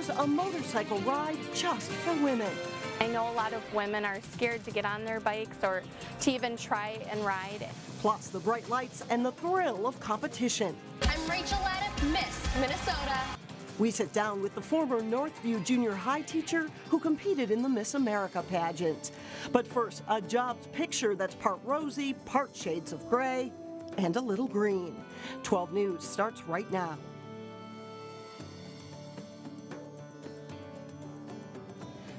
offers a motorcycle ride just for women. I know a lot of women are scared to get on their bikes or to even try and ride. Plus the bright lights and the thrill of competition. I'm Rachel Laddick, Miss Minnesota. We sit down with the former Northview Junior High teacher who competed in the Miss America pageant. But first, a jobs picture that's part rosy, part shades of gray, and a little green. 12 News starts right now.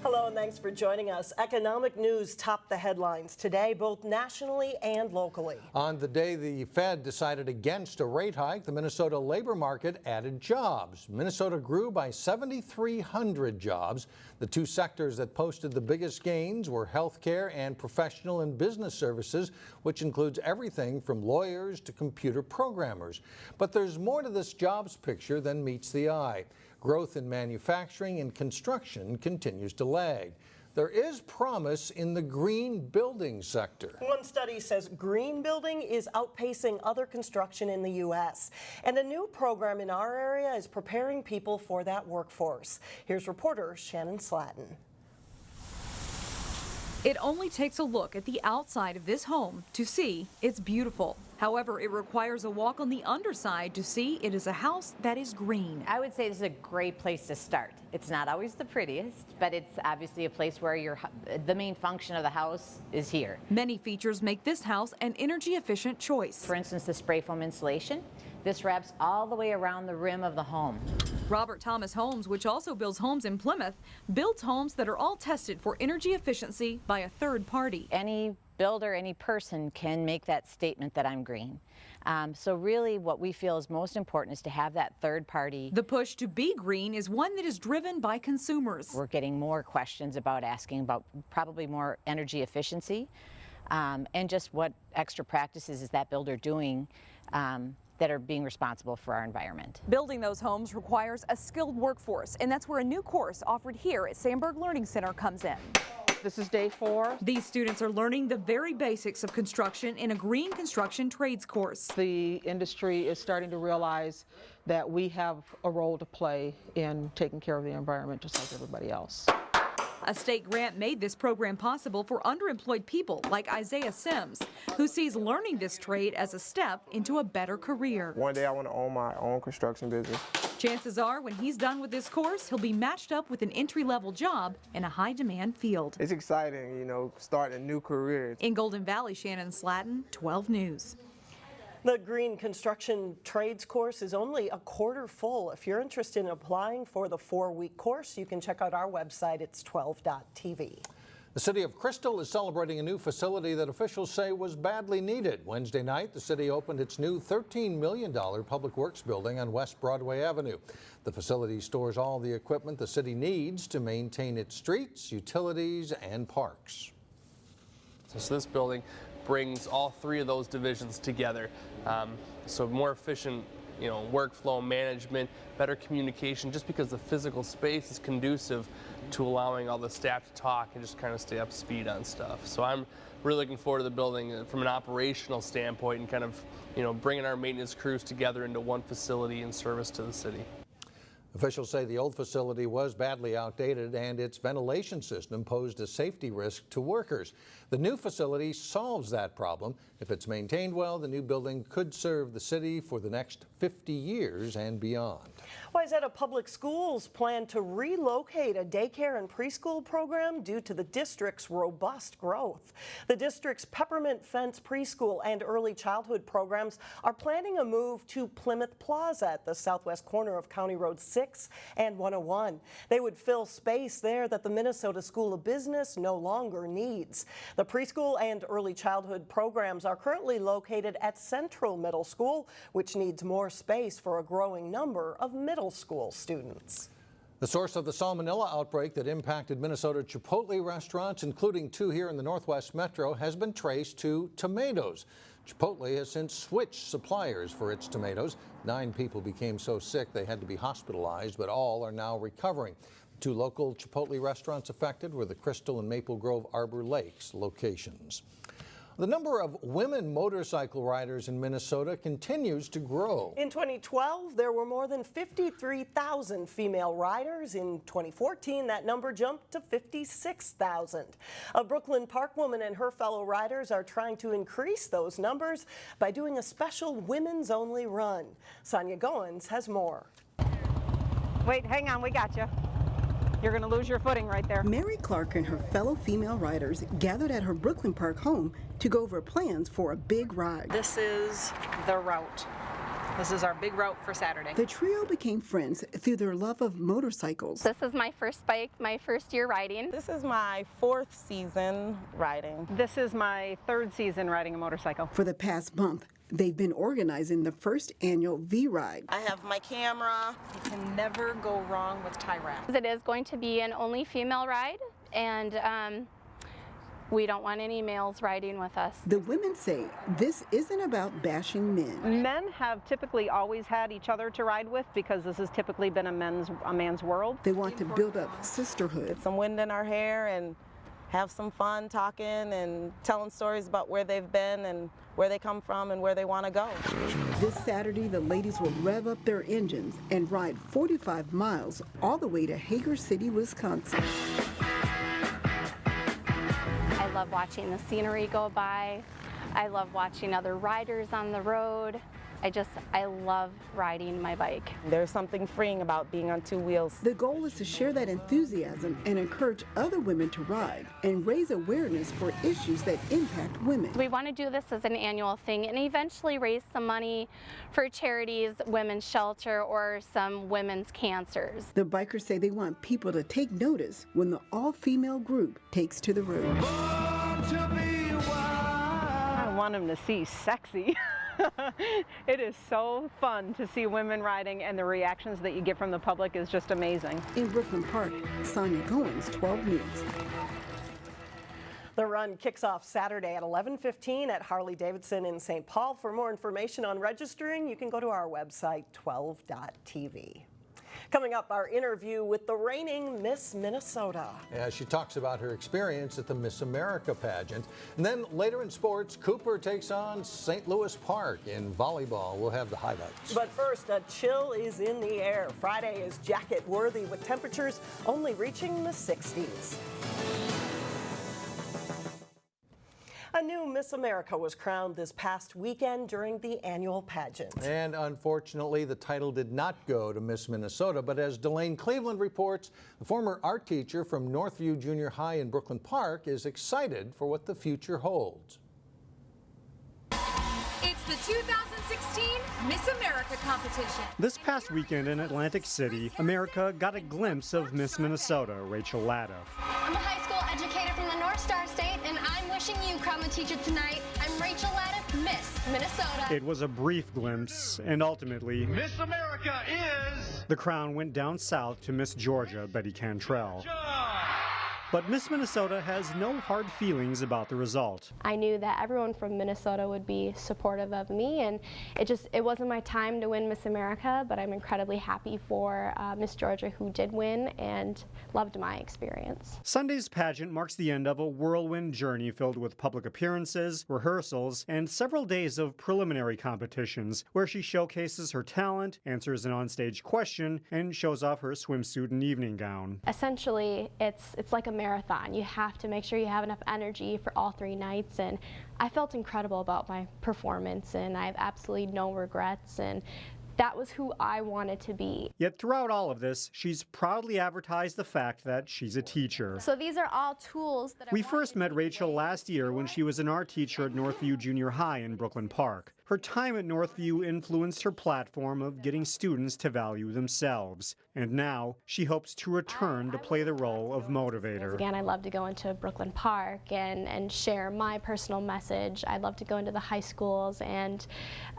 Hello and thanks for joining us. Economic news topped the headlines today, both nationally and locally. On the day the Fed decided against a rate hike, the Minnesota labor market added jobs. Minnesota grew by 7,300 jobs. The two sectors that posted the biggest gains were healthcare and professional and business services, which includes everything from lawyers to computer programmers. But there's more to this jobs picture than meets the eye. Growth in manufacturing and construction continues to lag. There is promise in the green building sector. One study says green building is outpacing other construction in the U.S. And a new program in our area is preparing people for that workforce. Here's reporter Shannon Slatton. It only takes a look at the outside of this home to see it's beautiful. However, it requires a walk on the underside to see it is a house that is green. I would say this is a great place to start. It's not always the prettiest, but it's obviously a place where the main function of the house is here. Many features make this house an energy efficient choice. For instance, the spray foam insulation. This wraps all the way around the rim of the home. Robert Thomas Homes, which also builds homes in Plymouth, builds homes that are all tested for energy efficiency by a third party. Any builder, any person can make that statement that I'm green. So really what we feel is most important is to have that third party. The push to be green is one that is driven by consumers. We're getting more questions about asking about probably more energy efficiency and just what extra practices is that builder doing that are being responsible for our environment. Building those homes requires a skilled workforce, and that's where a new course offered here at Sandberg Learning Center comes in. This is day 4. These students are learning the very basics of construction in a green construction trades course. The industry is starting to realize that we have a role to play in taking care of the environment just like everybody else. A state grant made this program possible for underemployed people like Isaiah Sims, who sees learning this trade as a step into a better career. One day I want to own my own construction business. Chances are when he's done with this course, he'll be matched up with an entry-level job in a high-demand field. It's exciting, you know, starting a new career. In Golden Valley, Shannon Slatton, 12 News. The Green Construction Trades course is only a quarter full. If you're interested in applying for the 4-week course, you can check out our website. It's 12.tv. The city of Crystal is celebrating a new facility that officials say was badly needed. Wednesday night, the city opened its new $13 million public works building on West Broadway Avenue. The facility stores all the equipment the city needs to maintain its streets, utilities, and parks. So this building brings all 3 of those divisions together. So more efficient, workflow management, better communication, just because the physical space is conducive to allowing all the staff to talk and just kind of stay up to speed on stuff. So I'm really looking forward to the building from an operational standpoint and kind of, bringing our maintenance crews together into one facility in service to the city. Officials say the old facility was badly outdated and its ventilation system posed a safety risk to workers. The new facility solves that problem. If it's maintained well, the new building could serve the city for the next 50 years and beyond. Wayzata Public Schools plan to relocate a daycare and preschool program due to the district's robust growth. The district's Peppermint Fence preschool and early childhood programs are planning a move to Plymouth Plaza at the southwest corner of County Road 6 and 101. They would fill space there that the Minnesota School of Business no longer needs. The preschool and early childhood programs are currently located at Central Middle School, which needs more space for a growing number of middle school students. The source of the Salmonella outbreak that impacted Minnesota Chipotle restaurants, including 2 here in the Northwest Metro, has been traced to tomatoes. Chipotle has since switched suppliers for its tomatoes. 9 people became so sick they had to be hospitalized, but all are now recovering. 2 local Chipotle restaurants affected were the Crystal and Maple Grove Arbor Lakes locations. The number of women motorcycle riders in Minnesota continues to grow. In 2012, there were more than 53,000 female riders. In 2014, that number jumped to 56,000. A Brooklyn Park woman and her fellow riders are trying to increase those numbers by doing a special women's-only run. Sonia Goins has more. Wait, hang on, we got you. You're going to lose your footing right there. Mary Clark and her fellow female riders gathered at her Brooklyn Park home to go over plans for a big ride. This is the route. This is our big route for Saturday. The trio became friends through their love of motorcycles. This is my first bike, my first year riding. This is my 4th season riding. This is my 3rd season riding a motorcycle. For the past month, they've been organizing the first annual V-Ride. I have my camera. You can never go wrong with tie wrap. It is going to be an only female ride, and we don't want any males riding with us. The women say this isn't about bashing men. Men have typically always had each other to ride with because this has typically been a man's world. They want to build up sisterhood. Get some wind in our hair and have some fun talking and telling stories about where they've been and where they come from and where they want to go. This Saturday, the ladies will rev up their engines and ride 45 miles all the way to Hager City, Wisconsin. I love watching the scenery go by. I love watching other riders on the road. I love riding my bike. There's something freeing about being on 2 wheels. The goal is to share that enthusiasm and encourage other women to ride and raise awareness for issues that impact women. We want to do this as an annual thing and eventually raise some money for charities, women's shelter, or some women's cancers. The bikers say they want people to take notice when the all-female group takes to the road. I want them to see sexy. It is so fun to see women riding, and the reactions that you get from the public is just amazing. In Brooklyn Park, Sonia Goins, 12 News. The run kicks off Saturday at 11:15 at Harley-Davidson in St. Paul. For more information on registering, you can go to our website, 12.tv. Coming up, our interview with the reigning Miss Minnesota. As she talks about her experience at the Miss America pageant. And then later in sports, Cooper takes on St. Louis Park in volleyball. We'll have the highlights. But first, a chill is in the air. Friday is jacket worthy with temperatures only reaching the 60s. A new Miss America was crowned this past weekend during the annual pageant. And unfortunately, the title did not go to Miss Minnesota, but as Delane Cleveland reports, the former art teacher from Northview Junior High in Brooklyn Park is excited for what the future holds. It's the 2016 Miss America competition. This past weekend in Atlantic City, America got a glimpse of Miss Minnesota, Rachel Latta. I'm a high school educator from the North Star State, and I'm wishing you crown the teacher tonight. I'm Rachel Latta, Miss Minnesota. It was a brief glimpse, and ultimately, Miss America is... the crown went down south to Miss Georgia, Betty Cantrell. But Miss Minnesota has no hard feelings about the result. I knew that everyone from Minnesota would be supportive of me, and it wasn't my time to win Miss America, but I'm incredibly happy for Miss Georgia, who did win, and loved my experience. Sunday's pageant marks the end of a whirlwind journey filled with public appearances, rehearsals, and several days of preliminary competitions where she showcases her talent, answers an onstage question, and shows off her swimsuit and evening gown. Essentially, it's like a marathon. You have to make sure you have enough energy for all 3 nights, and I felt incredible about my performance, and I have absolutely no regrets, and that was who I wanted to be. Yet throughout all of this, she's proudly advertised the fact that she's a teacher. So these are all tools that We first met Rachel last year when she was an art teacher at Northview Junior High in Brooklyn Park. Her time at Northview influenced her platform of getting students to value themselves. And now she hopes to return to play the role of motivator. Again, I love to go into Brooklyn Park and share my personal message. I love to go into the high schools and,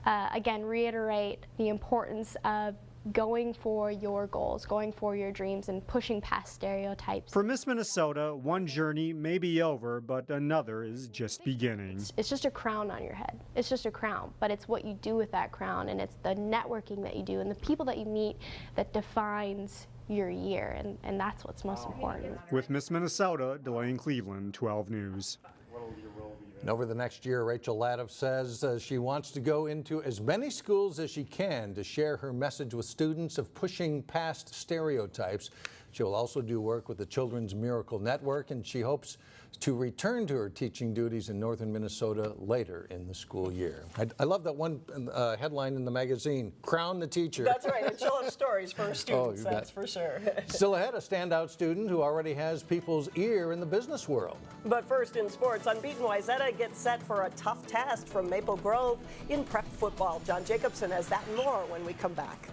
again, reiterate the importance of going for your goals, going for your dreams, and pushing past stereotypes. For Miss Minnesota, one journey may be over, but another is just beginning. It's just a crown on your head. It's just a crown, but it's what you do with that crown, and it's the networking that you do and the people that you meet that defines your year, and that's what's most important. With Miss Minnesota, Delane Cleveland, 12 News. And over the next year, Rachel Laddiff says she wants to go into as many schools as she can to share her message with students of pushing past stereotypes. She will also do work with the Children's Miracle Network, and she hopes to return to her teaching duties in northern Minnesota later in the school year. I love that one headline in the magazine, Crown the Teacher. That's right, and she'll have stories for her students, that's for sure. Still ahead, a standout student who already has people's ear in the business world. But first in sports, unbeaten Wayzata gets set for a tough task from Maple Grove in prep football. John Jacobson has that and more when we come back.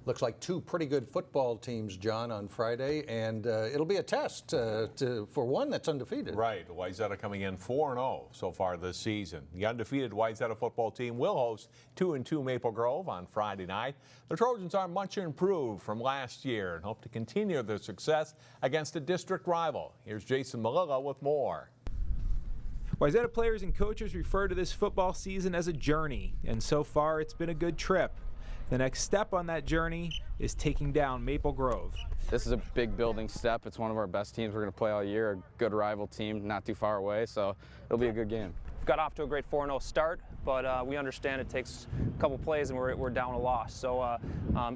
Looks like two pretty good football teams, John, on Friday, and it'll be a test for one that's undefeated. Right, Wayzata coming in 4-0 so far this season. The undefeated Wayzata football team will host 2-2 Maple Grove on Friday night. The Trojans are much improved from last year and hope to continue their success against a district rival. Here's Jason Malilla with more. Wayzata players and coaches refer to this football season as a journey, and so far it's been a good trip. The next step on that journey is taking down Maple Grove. This is a big building step. It's one of our best teams we're going to play all year, a good rival team not too far away, so it'll be a good game. We've got off to a great 4-0 start, but we understand it takes a couple plays and we're down a loss. So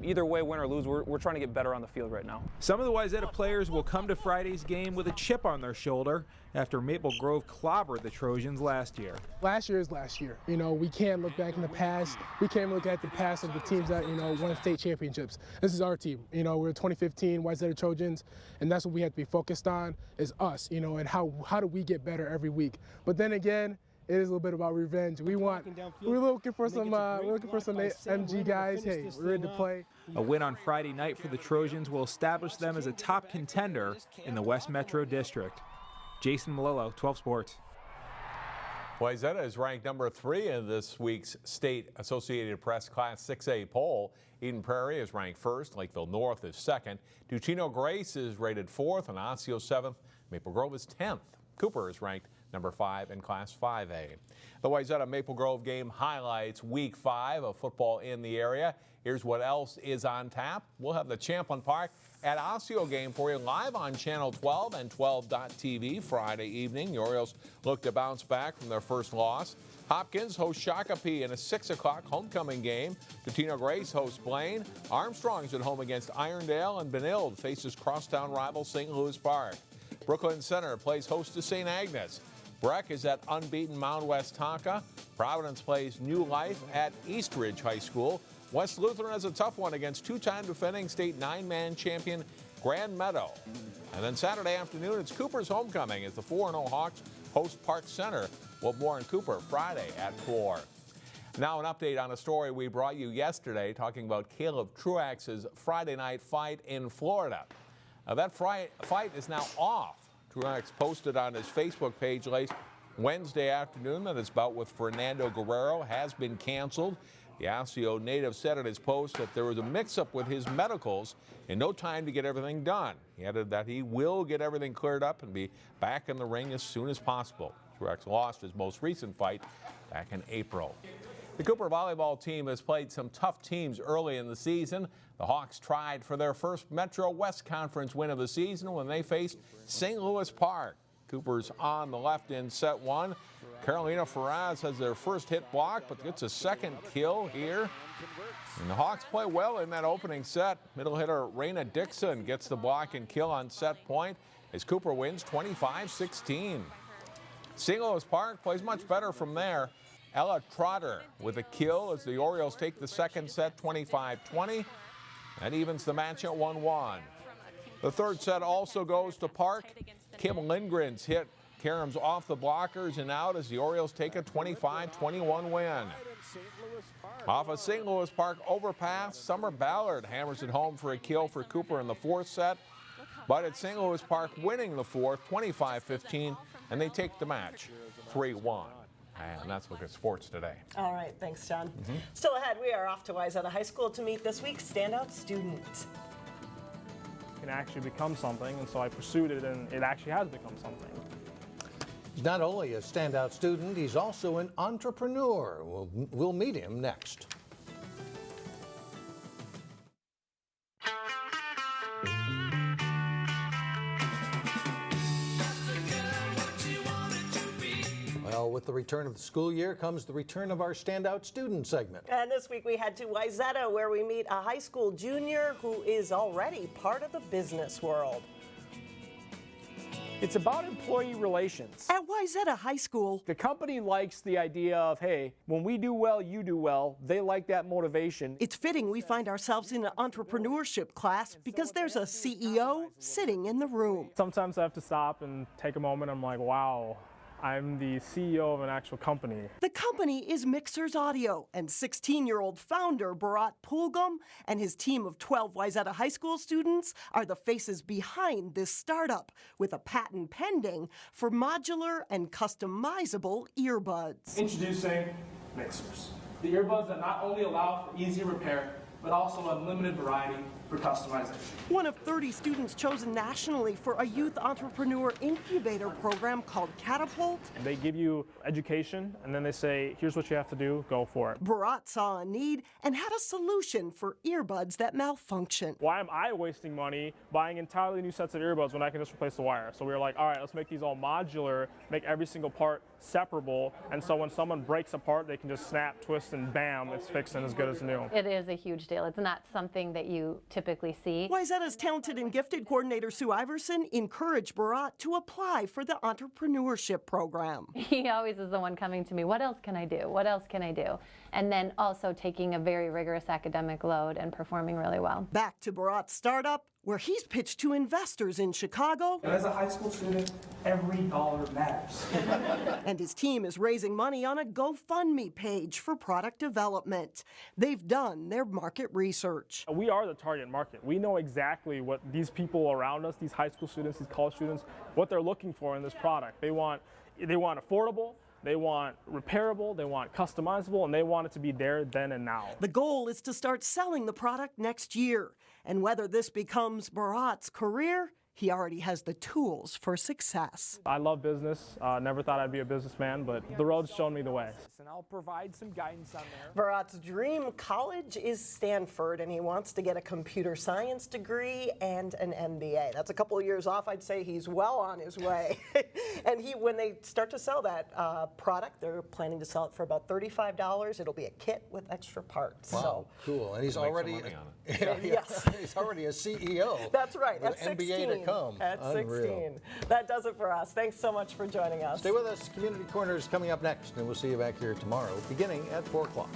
either way, win or lose, we're trying to get better on the field right now. Some of the Wayzata players will come to Friday's game with a chip on their shoulder after Maple Grove clobbered the Trojans last year. Last year is last year. You know, we can't look back in the past. We can't look at the past of the teams that, won state championships. This is our team. We're 2015 Wayzata Trojans, and that's what we have to be focused on is us, and how do we get better every week. But then again, it is a little bit about revenge. We're looking for some MG guys. Hey, we're ready to play. A win on Friday night for the Trojans will establish them as a top contender in the West Metro District. Jason Malillo, 12 Sports. Wayzata is ranked number 3 in this week's State Associated Press Class 6A poll. Eden Prairie is ranked 1st, Lakeville North is 2nd, Duchino Grace is rated 4th, and Osseo 7th. Maple Grove is 10th. Cooper is ranked number 5 in Class 5A. The Wayzata Maple Grove game highlights Week 5 of football in the area. Here's what else is on tap. We'll have the Champlin Park at Osseo game for you live on Channel 12 and 12.tv Friday evening. The Orioles look to bounce back from their first loss. Hopkins hosts Shakopee in a 6 o'clock homecoming game. Duchino Grace hosts Blaine. Armstrong's at home against Irondale, and Benilde faces crosstown rival St. Louis Park. Brooklyn Center plays host to St. Agnes. Breck is at unbeaten Mound West Tonka. Providence plays New Life at Eastridge High School. West Lutheran has a tough one against two-time defending state 9-man champion Grand Meadow. And then Saturday afternoon, it's Cooper's homecoming as the 4-0 Hawks host Park Center. We'll have more in Cooper Friday at 4. Now an update on a story we brought you yesterday talking about Caleb Truax's Friday night fight in Florida. Now that fight is now off. Truax posted on his Facebook page late Wednesday afternoon that his bout with Fernando Guerrero has been canceled. The Osseo native said in his post that there was a mix-up with his medicals and no time to get everything done. He added that he will get everything cleared up and be back in the ring as soon as possible. Truax lost his most recent fight back in April. The Cooper volleyball team has played some tough teams early in the season. The Hawks tried for their first Metro West Conference win of the season when they faced St. Louis Park. Cooper's on the left in set 1. Carolina Ferraz has their first hit block, but gets a second kill here. And the Hawks play well in that opening set. Middle hitter Raina Dixon gets the block and kill on set point as Cooper wins 25-16. St. Louis Park plays much better from there. Ella Trotter with a kill as the Orioles take the second set 25-20. That evens the match at 1-1. The third set also goes to Park. Kim Lindgren's hit Karams off the blockers and out as the Orioles take a 25-21 win. Off a St. Louis Park overpass, Summer Ballard hammers it home for a kill for Cooper in the fourth set. But it's St. Louis Park winning the fourth, 25-15, and they take the match 3-1. And that's Look at Sports today. All right, thanks, John. Still ahead, we are off to Wayzata High School to meet this week's standout student. Can actually become something, and so I pursued it, and it actually has become something. He's not only a standout student, he's also an entrepreneur. We'll meet him next. return of the school year comes the return of our Standout Student segment. And this week we head to Wayzata, where we meet a high school junior who is already part of the business world. It's about employee relations. At Wayzata High School, the company likes the idea of, hey, when we do well, you do well. They like that motivation. It's fitting we find ourselves in an entrepreneurship class because there's a CEO sitting in the room. Sometimes I have to stop and take a moment. I'm like, wow, I'm the CEO of an actual company. The company is Mixers Audio, and 16-year-old founder Bharat Pulgam and his team of 12 Wayzata High School students are the faces behind this startup, with a patent pending for modular and customizable earbuds. Introducing Mixers, the earbuds that not only allow for easy repair, but also unlimited variety for customization. One of 30 students chosen nationally for a youth entrepreneur incubator program called Catapult. They give you education, and then they say, here's what you have to do, go for it. Bharat saw a need and had a solution for earbuds that malfunction. Why am I wasting money buying entirely new sets of earbuds when I can just replace the wire? So we were like, all right, let's make these all modular, make every single part separable, and so when someone breaks a part, they can just snap, twist, and bam, it's fixed and as good as new. It is a huge deal. It's not something that you typically see. Wayzata's talented and gifted coordinator Sue Iverson encouraged Bharat to apply for the entrepreneurship program. He always is the one coming to me, what else can I do? What else can I do? And then also taking a very rigorous academic load and performing really well. Back to Bharat's startup, where he's pitched to investors in Chicago. And as a high school student, every dollar matters. And his team is raising money on a GoFundMe page for product development. They've done their market research. We are the target market. We know exactly what these people around us, these high school students, these college students, what they're looking for in this product. They want affordable, they want repairable, they want customizable, and they want it to be there then and now. The goal is to start selling the product next year. And whether this becomes Bharat's career, he already has the tools for success. I love business. Never thought I'd be a businessman, but the road's shown me the way. And I'll provide some guidance on there. Bharat's dream college is Stanford, and he wants to get a computer science degree and an MBA. That's a couple of years off. I'd say he's well on his way. And when they start to sell that product, they're planning to sell it for about $35. It'll be a kit with extra parts. Wow, so. cool. And he's already Yes. he's already a CEO. That's right. With At MBA 16. to come. At Unreal. 16. That does it for us. Thanks so much for joining us. Stay with us. Community Corner is coming up next, and we'll see you back here tomorrow, beginning at 4 o'clock.